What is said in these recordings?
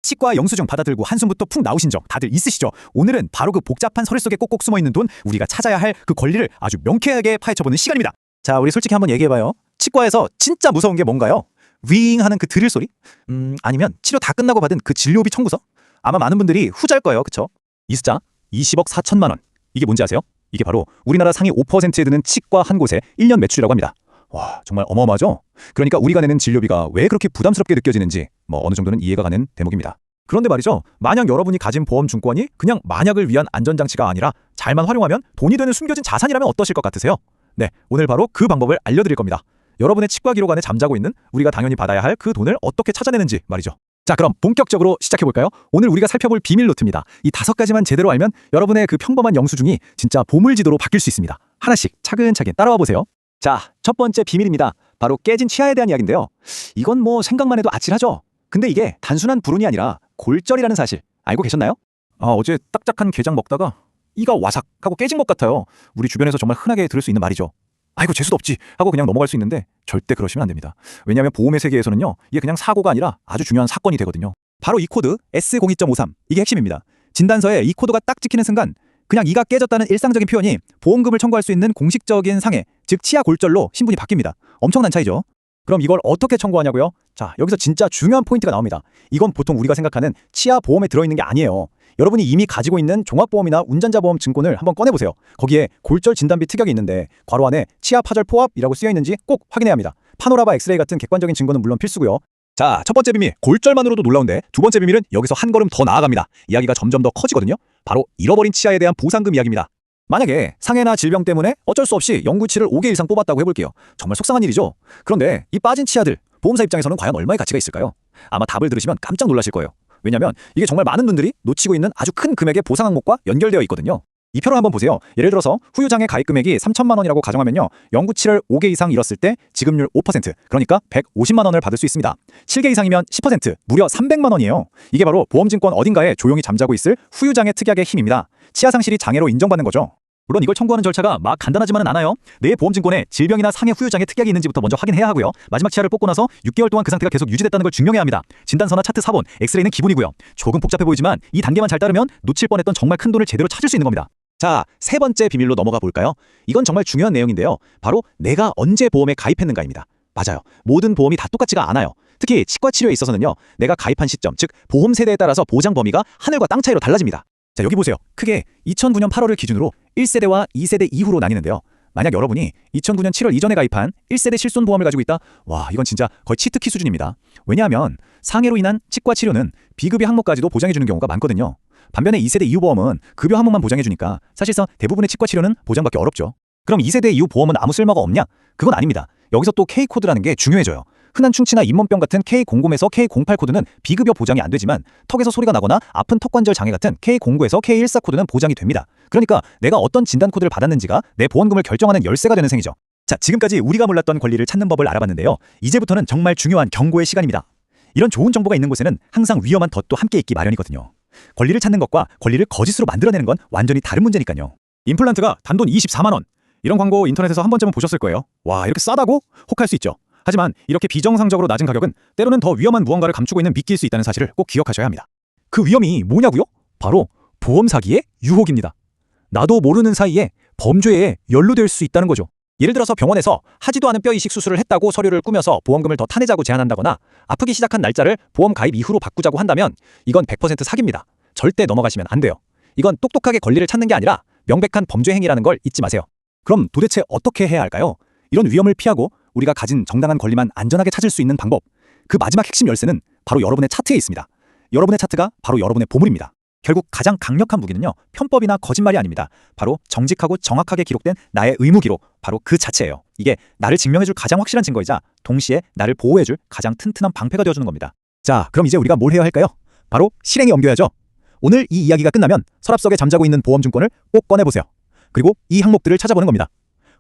치과 영수증 받아들고 한숨부터 푹 나오신 적 다들 있으시죠? 오늘은 바로 그 복잡한 서류 속에 꼭꼭 숨어있는 돈, 우리가 찾아야 할 그 권리를 아주 명쾌하게 파헤쳐보는 시간입니다. 자, 우리 솔직히 한번 얘기해봐요. 치과에서 진짜 무서운 게 뭔가요? 윙 하는 그 드릴 소리? 아니면 치료 다 끝나고 받은 그 진료비 청구서? 아마 많은 분들이 후자일 거예요. 그쵸? 이 숫자 20억 4천만 원. 이게 뭔지 아세요? 이게 바로 우리나라 상위 5%에 드는 치과 한 곳의 1년 매출이라고 합니다. 와, 정말 어마어마하죠? 그러니까 우리가 내는 진료비가 왜 그렇게 부담스럽게 느껴지는지 어느 정도는 이해가 가는 대목입니다. 그런데 말이죠, 만약 여러분이 가진 보험증권이 그냥 만약을 위한 안전장치가 아니라 잘만 활용하면 돈이 되는 숨겨진 자산이라면 어떠실 것 같으세요? 네, 오늘 바로 그 방법을 알려드릴 겁니다. 여러분의 치과 기록 안에 잠자고 있는 우리가 당연히 받아야 할 그 돈을 어떻게 찾아내는지 말이죠. 자, 그럼 본격적으로 시작해볼까요? 오늘 우리가 살펴볼 비밀 노트입니다. 이 5가지만 제대로 알면 여러분의 그 평범한 영수증이 진짜 보물지도로 바뀔 수 있습니다. 하나씩 차근차근 따라와 보세요. 자, 첫 번째 비밀입니다. 바로 깨진 치아에 대한 이야기인데요. 이건 뭐 생각만 해도 아찔하죠? 근데 이게 단순한 불운이 아니라 골절이라는 사실 알고 계셨나요? 어제 딱딱한 게장 먹다가 이가 와삭 하고 깨진 것 같아요. 우리 주변에서 정말 흔하게 들을 수 있는 말이죠. 아이고 재수도 없지 하고 그냥 넘어갈 수 있는데 절대 그러시면 안 됩니다. 왜냐하면 보험의 세계에서는요, 이게 그냥 사고가 아니라 아주 중요한 사건이 되거든요. 바로 이 코드 S02.53, 이게 핵심입니다. 진단서에 이 코드가 딱 찍히는 순간 그냥 이가 깨졌다는 일상적인 표현이 보험금을 청구할 수 있는 공식적인 상해, 즉 치아 골절로 신분이 바뀝니다. 엄청난 차이죠. 그럼 이걸 어떻게 청구하냐고요? 자, 여기서 진짜 중요한 포인트가 나옵니다. 이건 보통 우리가 생각하는 치아 보험에 들어있는 게 아니에요. 여러분이 이미 가지고 있는 종합보험이나 운전자보험 증권을 한번 꺼내보세요. 거기에 골절 진단비 특약이 있는데 괄호 안에 치아 파절 포함이라고 쓰여있는지 꼭 확인해야 합니다. 파노라마 엑스레이 같은 객관적인 증거는 물론 필수고요. 자, 첫 번째 비밀, 골절만으로도 놀라운데 두 번째 비밀은 여기서 한 걸음 더 나아갑니다. 이야기가 점점 더 커지거든요. 바로 잃어버린 치아에 대한 보상금 이야기입니다. 만약에 상해나 질병 때문에 어쩔 수 없이 영구치를 5개 이상 뽑았다고 해볼게요. 정말 속상한 일이죠. 그런데 이 빠진 치아들, 보험사 입장에서는 과연 얼마의 가치가 있을까요? 아마 답을 들으시면 깜짝 놀라실 거예요. 왜냐면 이게 정말 많은 분들이 놓치고 있는 아주 큰 금액의 보상 항목과 연결되어 있거든요. 이 표를 한번 보세요. 예를 들어서 후유장애 가입 금액이 3천만 원이라고 가정하면요, 영구치를 5개 이상 잃었을 때 지급률 5%, 그러니까 150만 원을 받을 수 있습니다. 7개 이상이면 10%, 무려 300만 원이에요. 이게 바로 보험증권 어딘가에 조용히 잠자고 있을 후유장애 특약의 힘입니다. 치아 상실이 장애로 인정받는 거죠. 물론 이걸 청구하는 절차가 막 간단하지만은 않아요. 내 보험증권에 질병이나 상해 후유장애 특약이 있는지부터 먼저 확인해야 하고요. 마지막 치아를 뽑고 나서 6개월 동안 그 상태가 계속 유지됐다는 걸 증명해야 합니다. 진단서나 차트 사본, 엑스레이는 기본이고요. 조금 복잡해 보이지만 이 단계만 잘 따르면 놓칠 뻔했던 정말 큰 돈을 제대로 찾을 수 있는 겁니다. 자, 세 번째 비밀로 넘어가 볼까요? 이건 정말 중요한 내용인데요. 바로 내가 언제 보험에 가입했는가입니다. 맞아요. 모든 보험이 다 똑같지가 않아요. 특히 치과 치료에 있어서는요, 내가 가입한 시점, 즉 보험 세대에 따라서 보장 범위가 하늘과 땅 차이로 달라집니다. 자, 여기 보세요. 크게 2009년 8월을 기준으로 1세대와 2세대 이후로 나뉘는데요. 만약 여러분이 2009년 7월 이전에 가입한 1세대 실손보험을 가지고 있다? 와, 이건 진짜 거의 치트키 수준입니다. 왜냐하면 상해로 인한 치과 치료는 비급여 항목까지도 보장해주는 경우가 많거든요. 반면에 2세대 이후 보험은 급여 항목만 보장해주니까 사실상 대부분의 치과 치료는 보장받기 어렵죠. 그럼 2세대 이후 보험은 아무 쓸모가 없냐? 그건 아닙니다. 여기서 또 K코드라는 게 중요해져요. 흔한 충치나 잇몸병 같은 K00에서 K08 코드는 비급여 보장이 안 되지만 턱에서 소리가 나거나 아픈 턱관절 장애 같은 K09에서 K14 코드는 보장이 됩니다. 그러니까 내가 어떤 진단 코드를 받았는지가 내 보험금을 결정하는 열쇠가 되는 셈이죠. 자, 지금까지 우리가 몰랐던 권리를 찾는 법을 알아봤는데요. 이제부터는 정말 중요한 경고의 시간입니다. 이런 좋은 정보가 있는 곳에는 항상 위험한 덫도 함께 있기 마련이거든요. 권리를 찾는 것과 권리를 거짓으로 만들어내는 건 완전히 다른 문제니까요. 임플란트가 단돈 24만 원. 이런 광고 인터넷에서 한 번쯤은 보셨을 거예요. 와, 이렇게 싸다고? 혹할 수 있죠. 하지만 이렇게 비정상적으로 낮은 가격은 때로는 더 위험한 무언가를 감추고 있는 미끼일 수 있다는 사실을 꼭 기억하셔야 합니다. 그 위험이 뭐냐고요? 바로 보험 사기의 유혹입니다. 나도 모르는 사이에 범죄에 연루될 수 있다는 거죠. 예를 들어서 병원에서 하지도 않은 뼈 이식 수술을 했다고 서류를 꾸며서 보험금을 더 타내자고 제안한다거나 아프기 시작한 날짜를 보험 가입 이후로 바꾸자고 한다면 이건 100% 사기입니다. 절대 넘어가시면 안 돼요. 이건 똑똑하게 권리를 찾는 게 아니라 명백한 범죄 행위라는 걸 잊지 마세요. 그럼 도대체 어떻게 해야 할까요? 이런 위험을 피하고 우리가 가진 정당한 권리만 안전하게 찾을 수 있는 방법, 그 마지막 핵심 열쇠는 바로 여러분의 차트에 있습니다. 여러분의 차트가 바로 여러분의 보물입니다. 결국 가장 강력한 무기는요, 편법이나 거짓말이 아닙니다. 바로 정직하고 정확하게 기록된 나의 의무 기록, 바로 그 자체예요. 이게 나를 증명해줄 가장 확실한 증거이자 동시에 나를 보호해줄 가장 튼튼한 방패가 되어주는 겁니다. 자, 그럼 이제 우리가 뭘 해야 할까요? 바로 실행에 옮겨야죠. 오늘 이 이야기가 끝나면 서랍 속에 잠자고 있는 보험증권을 꼭 꺼내보세요. 그리고 이 항목들을 찾아보는 겁니다.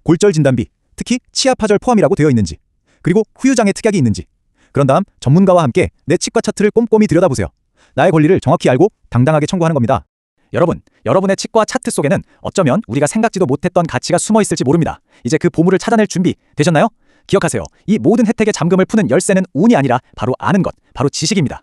골절 진단비, 특히 치아 파절 포함이라고 되어 있는지, 그리고 후유장애 특약이 있는지. 그런 다음 전문가와 함께 내 치과 차트를 꼼꼼히 들여다보세요. 나의 권리를 정확히 알고 당당하게 청구하는 겁니다. 여러분, 여러분의 치과 차트 속에는 어쩌면 우리가 생각지도 못했던 가치가 숨어 있을지 모릅니다. 이제 그 보물을 찾아낼 준비 되셨나요? 기억하세요. 이 모든 혜택의 잠금을 푸는 열쇠는 운이 아니라 바로 아는 것, 바로 지식입니다.